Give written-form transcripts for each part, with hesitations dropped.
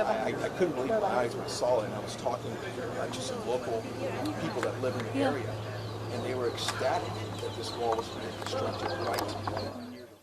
I couldn't believe my eyes when I saw it, and I was talking to some local people that live in the area, and they were ecstatic that this wall was being constructed right near the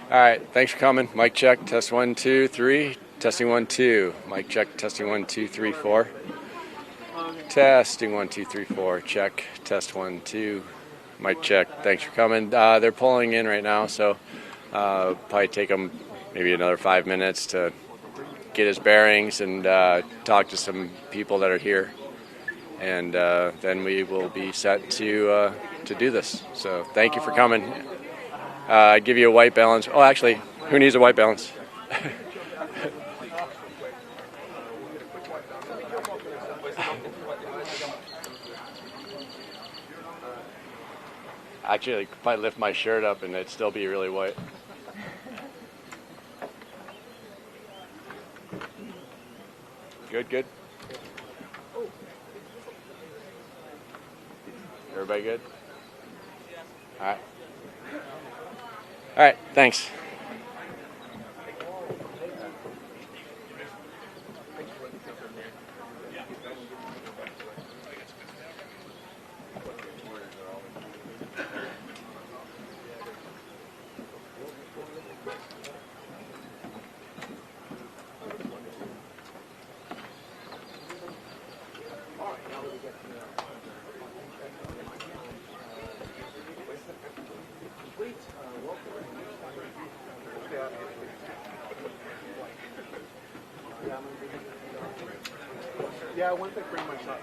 All right, thanks for coming. Mic check, test 1, 2, 3. Testing 1, 2. Mic check, testing 1, 2, 3, 4. Testing 1, 2, 3, 4. Check. Test 1, 2. Mic check. Thanks for coming. They're pulling in right now, so probably take them maybe another 5 minutes to get his bearings and talk to some people that are here, and then we will be set to do this. So thank you for coming. I give you a white balance. Oh, actually, who needs a white balance? Actually, I could probably lift my shirt up and it'd still be really white. Good, good. Everybody good? All right. All right, thanks. Yeah, I want to bring my shot.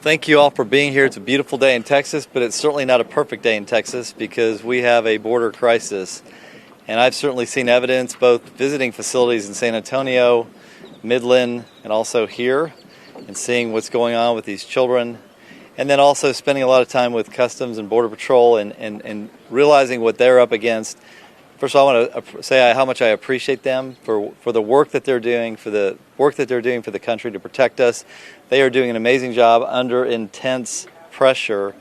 thank you all for being here. It's a beautiful day in Texas, but it's certainly not a perfect day in Texas because we have a border crisis. And I've certainly seen evidence both visiting facilities in San Antonio, Midland, and also here, and seeing what's going on with these children. And then also spending a lot of time with Customs and Border Patrol and realizing what they're up against. First of all, I want to say how much I appreciate them for the work that they're doing, for the work that they're doing for the country to protect us. They are doing an amazing job under intense pressure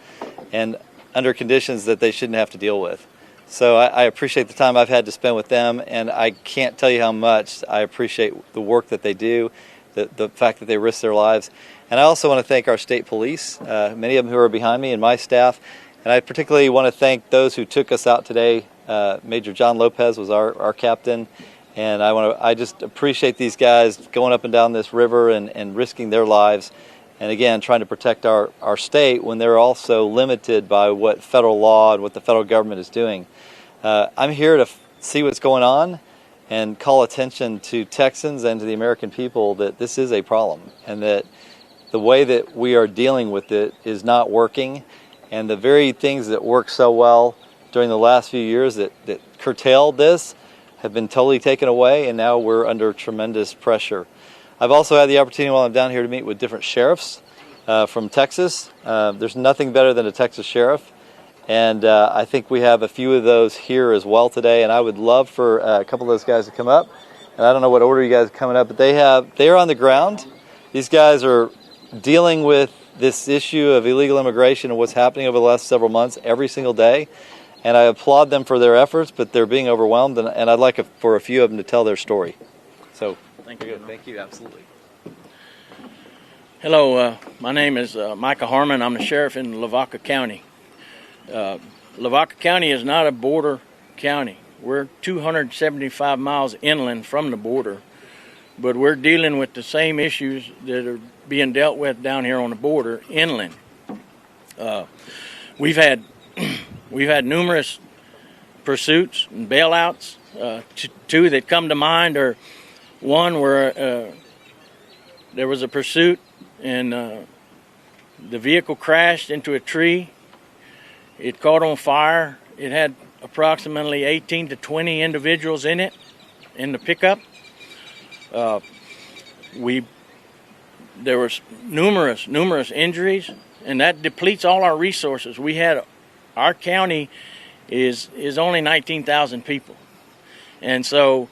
and under conditions that they shouldn't have to deal with. So I appreciate the time I've had to spend with them, and I can't tell you how much I appreciate the work that they do, the fact that they risk their lives. And I also want to thank our state police, many of them who are behind me, and my staff. And I particularly want to thank those who took us out today. Major John Lopez was our captain, and I just appreciate these guys going up and down this river and risking their lives, and again trying to protect our state when they're also limited by what federal law and what the federal government is doing. I'm here to see what's going on and call attention to Texans and to the American people that this is a problem, and that the way that we are dealing with it is not working, and the very things that work so well during the last few years that curtailed this have been totally taken away, and now we're under tremendous pressure. I've also had the opportunity while I'm down here to meet with different sheriffs from Texas. There's nothing better than a Texas sheriff, and I think we have a few of those here as well today, and I would love for a couple of those guys to come up. And I don't know what order you guys are coming up, but they're on the ground. These guys are dealing with this issue of illegal immigration and what's happening over the last several months every single day. And I applaud them for their efforts, but they're being overwhelmed, and I'd like for a few of them to tell their story. So, thank you. Thank you, absolutely. Hello, my name is Micah Harmon. I'm the sheriff in Lavaca County. Lavaca County is not a border county. We're 275 miles inland from the border, but we're dealing with the same issues that are being dealt with down here on the border inland. We've had numerous pursuits and bailouts. Two that come to mind are one where there was a pursuit and the vehicle crashed into a tree. It caught on fire. It had approximately 18 to 20 individuals in it, in the pickup. There was numerous injuries, and that depletes all our resources. Our county is only 19,000 people, and so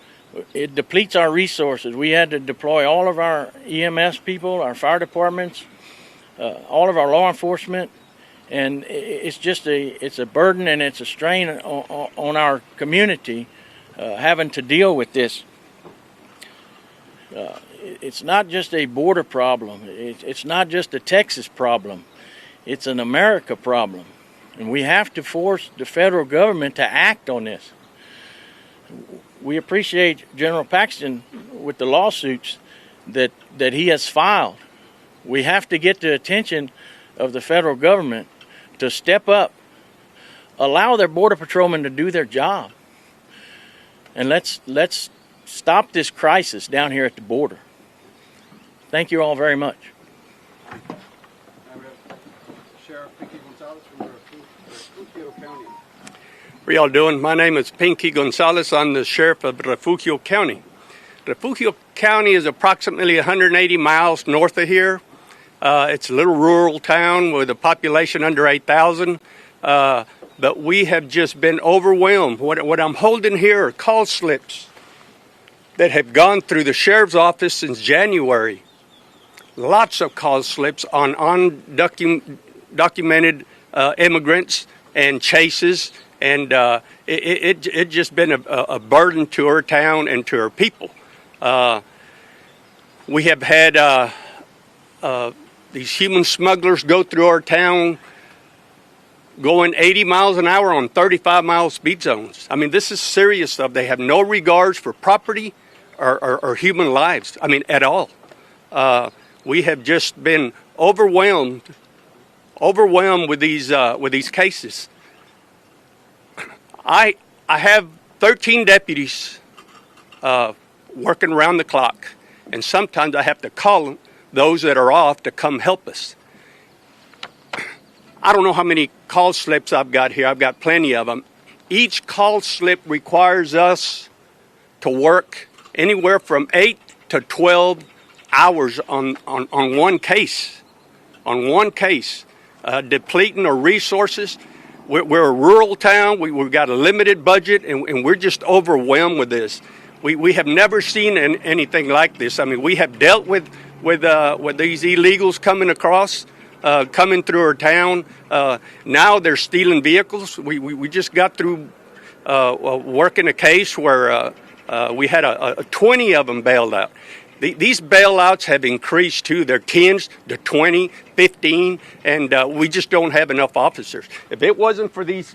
it depletes our resources. We had to deploy all of our EMS people, our fire departments, all of our law enforcement, and it's a burden and it's a strain on our community having to deal with this. It's not just a border problem. It's not just a Texas problem. It's an America problem. And we have to force the federal government to act on this. We appreciate General Paxton with the lawsuits that he has filed. We have to get the attention of the federal government to step up, allow their border patrolmen to do their job, and let's stop this crisis down here at the border. Thank you all very much. How y'all doing? My name is Pinky Gonzalez. I'm the sheriff of Refugio County. Refugio County is approximately 180 miles north of here. It's a little rural town with a population under 8,000. But we have just been overwhelmed. What I'm holding here are call slips that have gone through the sheriff's office since January. Lots of call slips on undocumented immigrants and chases, and it just been a burden to our town and to our people. We have had these human smugglers go through our town going 80 miles an hour on 35-mile speed zones. I mean, this is serious stuff. They have no regards for property or human lives, I mean, at all. We have just been overwhelmed with these cases. I have 13 deputies working around the clock, and sometimes I have to call those that are off to come help us. I don't know how many call slips I've got here. I've got plenty of them. Each call slip requires us to work anywhere from 8 to 12 hours on one case. On one case, depleting our resources. We're a rural town. We've got a limited budget, and we're just overwhelmed with this. We have never seen anything like this. I mean, we have dealt with these illegals coming across, coming through our town. Now they're stealing vehicles. We just got through working a case where we had 20 of them bailed out. These bailouts have increased too. They're 10s, they're 20, 15, and we just don't have enough officers. If it wasn't for these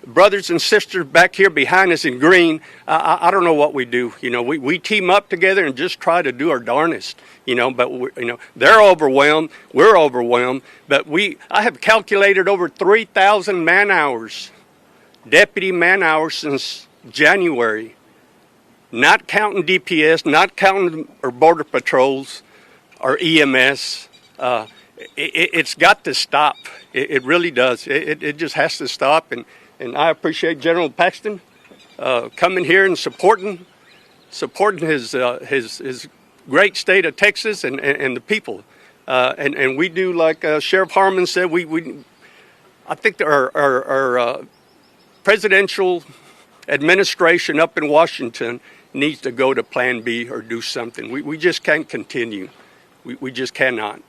brothers and sisters back here behind us in green, I don't know what we do. You know, we team up together and just try to do our darnest. You know, but they're overwhelmed. We're overwhelmed. But I have calculated over 3,000 man hours, deputy man hours since January. Not counting DPS, not counting our border patrols, our EMS. It's got to stop. It really does. It just has to stop. And I appreciate General Paxton coming here and supporting his great state of Texas and the people. And we do, like Sheriff Harmon said, I think our presidential administration up in Washington needs to go to Plan B or do something. We just can't continue. We just cannot.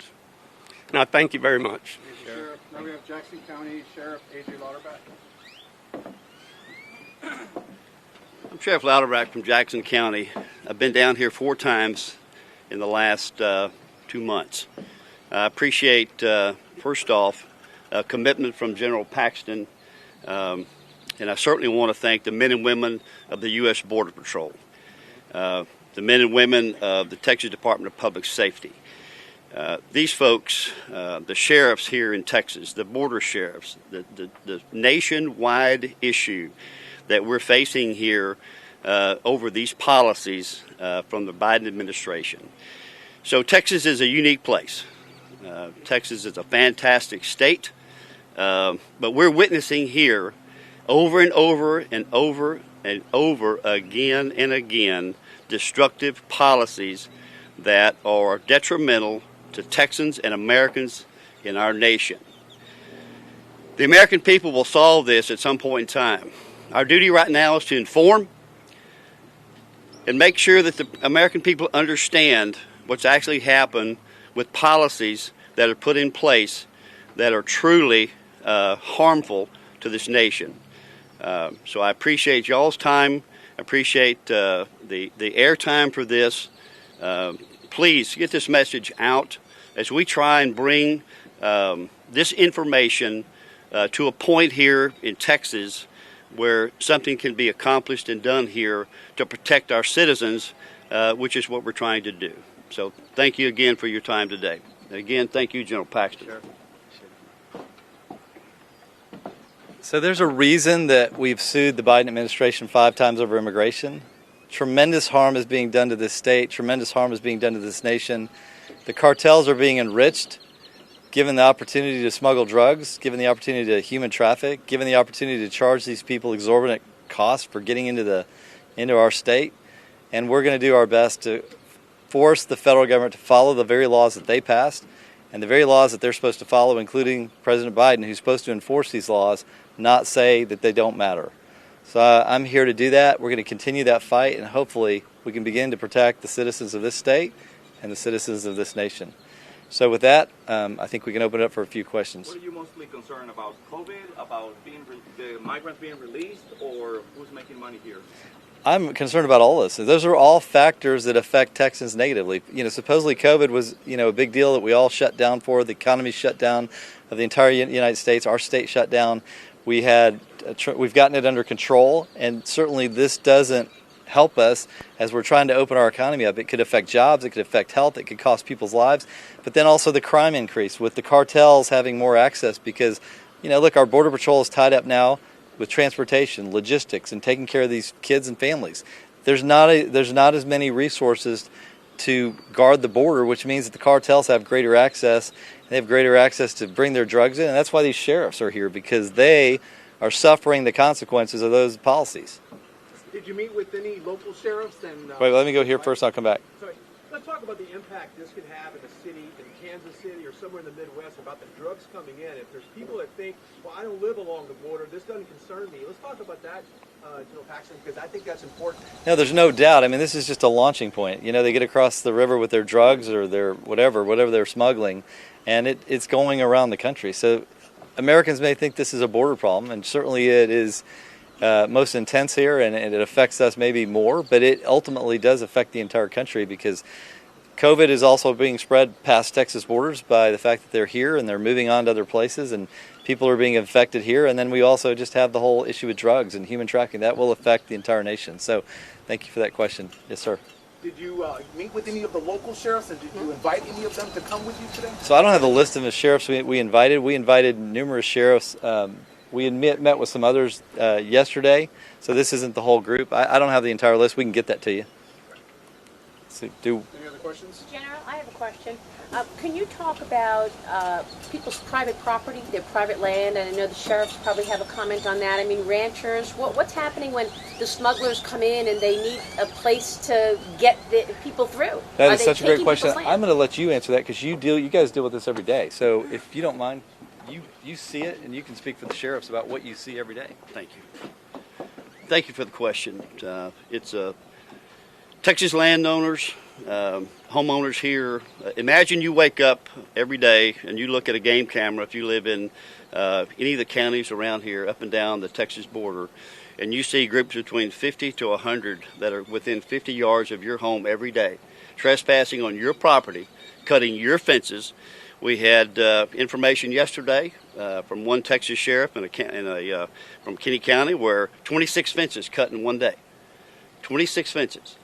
Now, thank you very much. Sheriff, now we have Jackson County Sheriff A.J. Lauterbach. I'm Sheriff Lauterbach from Jackson County. I've been down here 4 times in the last 2 months. I appreciate, first off, a commitment from General Paxton, and I certainly want to thank the men and women of the U.S. Border Patrol, the men and women of the Texas Department of Public Safety. These folks, the sheriffs here in Texas, the border sheriffs, the nationwide issue that we're facing here over these policies from the Biden administration. So Texas is a unique place. Texas is a fantastic state, but we're witnessing here over and over and over and over again and again destructive policies that are detrimental to Texans and Americans in our nation. The American people will solve this at some point in time. Our duty right now is to inform and make sure that the American people understand what's actually happened with policies that are put in place that are truly harmful to this nation. So I appreciate y'all's time. I appreciate the airtime for this. Please get this message out as we try and bring this information to a point here in Texas where something can be accomplished and done here to protect our citizens, which is what we're trying to do. So thank you again for your time today. Again, thank you, General Paxton. Sure. So there's a reason that we've sued the Biden administration 5 times over immigration. Tremendous harm is being done to this state. Tremendous harm is being done to this nation. The cartels are being enriched, given the opportunity to smuggle drugs, given the opportunity to human traffic, given the opportunity to charge these people exorbitant costs for getting into our state. And we're going to do our best to force the federal government to follow the very laws that they passed and the very laws that they're supposed to follow, including President Biden, who's supposed to enforce these laws, not say that they don't matter. So I'm here to do that. We're going to continue that fight, and hopefully we can begin to protect the citizens of this state and the citizens of this nation. So with that, I think we can open it up for a few questions. What are you mostly concerned about? COVID, about the migrants being released, or who's making money here? I'm concerned about all this. Those are all factors that affect Texans negatively. You know, supposedly COVID was, a big deal that we all shut down for. The economy shut down of the entire United States. Our state shut down. We've gotten it under control, and certainly this doesn't help us as we're trying to open our economy up. It could affect jobs, it could affect health, it could cost people's lives, but then also the crime increase with the cartels having more access because, look, our Border Patrol is tied up now with transportation, logistics, and taking care of these kids and families. There's not as many resources to guard the border, which means that the cartels have greater access, They have greater access to bring their drugs in, and that's why these sheriffs are here, because they are suffering the consequences of those policies. Did you meet with any local sheriffs? And Wait, let me go here first, I'll come back. Sorry. Let's talk about the impact this could have in a city, in Kansas City or somewhere in the Midwest, about the drugs coming in. If there's people that think, well, I don't live along the border, this doesn't concern me. Let's talk about that, General Paxton, because I think that's important. No, there's no doubt. I mean, this is just a launching point. You know, they get across the river with their drugs or their whatever they're smuggling, and it's going around the country. So Americans may think this is a border problem, and certainly it is most intense here, and it affects us maybe more, but it ultimately does affect the entire country, because COVID is also being spread past Texas borders by the fact that they're here and they're moving on to other places, and people are being infected here. And then we also just have the whole issue with drugs and human trafficking. That will affect the entire nation. So thank you for that question. Yes, sir. Did you meet with any of the local sheriffs, and did you invite any of them to come with you today? So I don't have the list of the sheriffs we invited. We invited numerous sheriffs. We had met with some others yesterday, so this isn't the whole group. I don't have the entire list. We can get that to you. So, Any other questions? General, I have a question. Can you talk about people's private property, their private land? And I know the sheriffs probably have a comment on that. I mean, ranchers, what's happening when the smugglers come in and they need a place to get the people through? that is such a great question. I'm going to let you answer that, because you guys deal with this every day. So if you don't mind, you see it, and you can speak for the sheriffs about what you see every day. Thank you. Thank you for the question. It's Texas landowners, homeowners here. Imagine you wake up every day and you look at a game camera if you live in any of the counties around here, up and down the Texas border, and you see groups between 50 to 100 that are within 50 yards of your home every day, trespassing on your property, cutting your fences. We had information yesterday from one Texas sheriff from Kinney County where 26 fences cut in one day. 26 fences.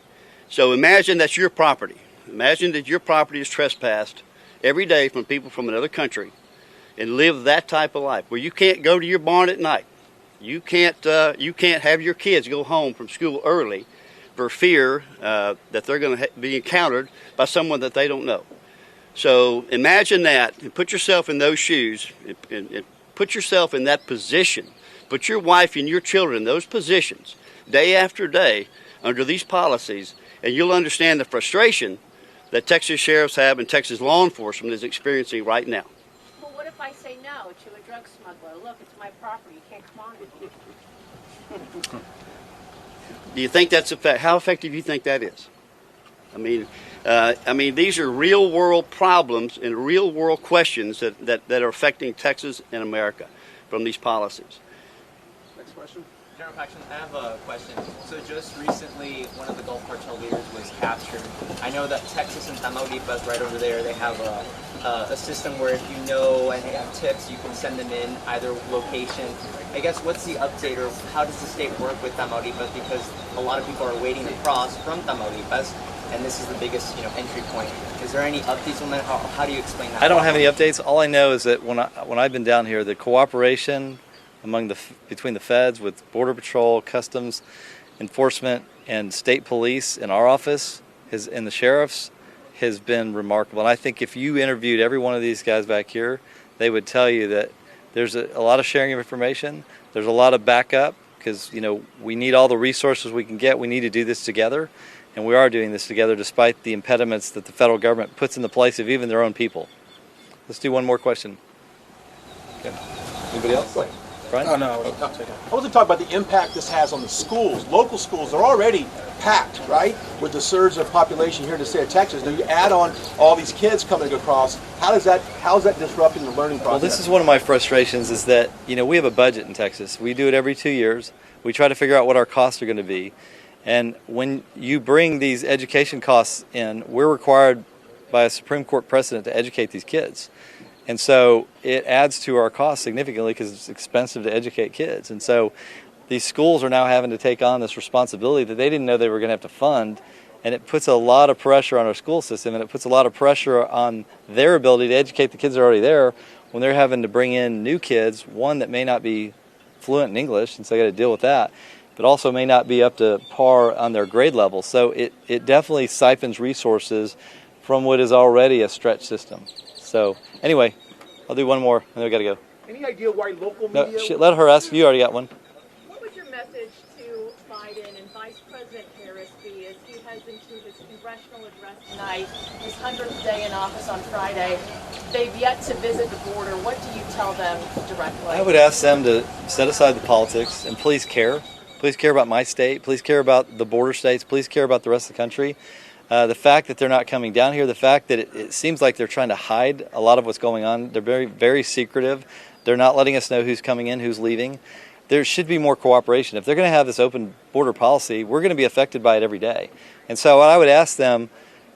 So imagine that's your property. Imagine that your property is trespassed every day from people from another country, and live that type of life where you can't go to your barn at night. You can't have your kids go home from school early for fear that they're going to be encountered by someone that they don't know. So imagine that, and put yourself in those shoes, and put yourself in that position. Put your wife and your children in those positions day after day under these policies, and you'll understand the frustration that Texas sheriffs have and Texas law enforcement is experiencing right now. Well, what if I say no to a drug smuggler? Look, it's my property. You can't come on with me. Do you think that's how effective do you think that is? I mean, these are real-world problems and real-world questions that are affecting Texas and America from these policies. Next question. General Paxton, I have a question. So just recently, one of the Gulf Cartel leaders was captured. I know that Texas and Tamaulipas, right over there, they have a system where if you know and they have tips, you can send them in either location. I guess what's the update, or how does the state work with Tamaulipas? Because a lot of people are waiting to cross from Tamaulipas, and this is the biggest, entry point. Is there any updates on that? How do you explain that? I don't have any updates. All I know is that when I've been down here, the cooperation between the feds with Border Patrol, Customs Enforcement, and state police in our office and the sheriffs has been remarkable. And I think if you interviewed every one of these guys back here, they would tell you that there's a lot of sharing of information. There's a lot of backup, because we need all the resources we can get. We need to do this together, and we are doing this together despite the impediments that the federal government puts in the place of even their own people. Let's do one more question. Okay. Anybody else? Brian? Oh, no, I wasn't talking about the impact this has on the schools. Local schools, they're already packed, right, with the surge of population here in the state of Texas. Now you add on all these kids coming across. How is that disrupting the learning process? Well, this is one of my frustrations, is that, we have a budget in Texas. We do it every 2 years. We try to figure out what our costs are going to be. And when you bring these education costs in, we're required by a Supreme Court precedent to educate these kids. And so it adds to our costs significantly, because it's expensive to educate kids. And so these schools are now having to take on this responsibility that they didn't know they were going to have to fund. And it puts a lot of pressure on our school system, and it puts a lot of pressure on their ability to educate the kids that are already there when they're having to bring in new kids, one that may not be fluent in English, and so they got to deal with that, but also may not be up to par on their grade level. So it definitely siphons resources from what is already a stretched system. So anyway, I'll do one more, and then we got to go. Any idea why local No, media? let her ask. You already got one. What would your message to Biden and Vice President Harris be as he heads into his congressional address tonight, his 100th day in office on Friday? They've yet to visit the border. What do you tell them directly? I would ask them to set aside the politics and please care. Please care about my state. Please care about the border states. Please care about the rest of the country. The fact that they're not coming down here, the fact that it seems like they're trying to hide a lot of what's going on. They're very, very secretive. They're not letting us know who's coming in, who's leaving. There should be more cooperation. If they're going to have this open border policy, we're going to be affected by it every day. And so I would ask them,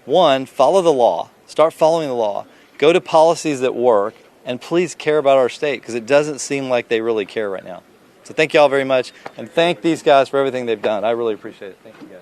one, follow the law. Start following the law. Go to policies that work, and please care about our state, because it doesn't seem like they really care right now. So thank you all very much, and thank these guys for everything they've done. I really appreciate it. Thank you, guys.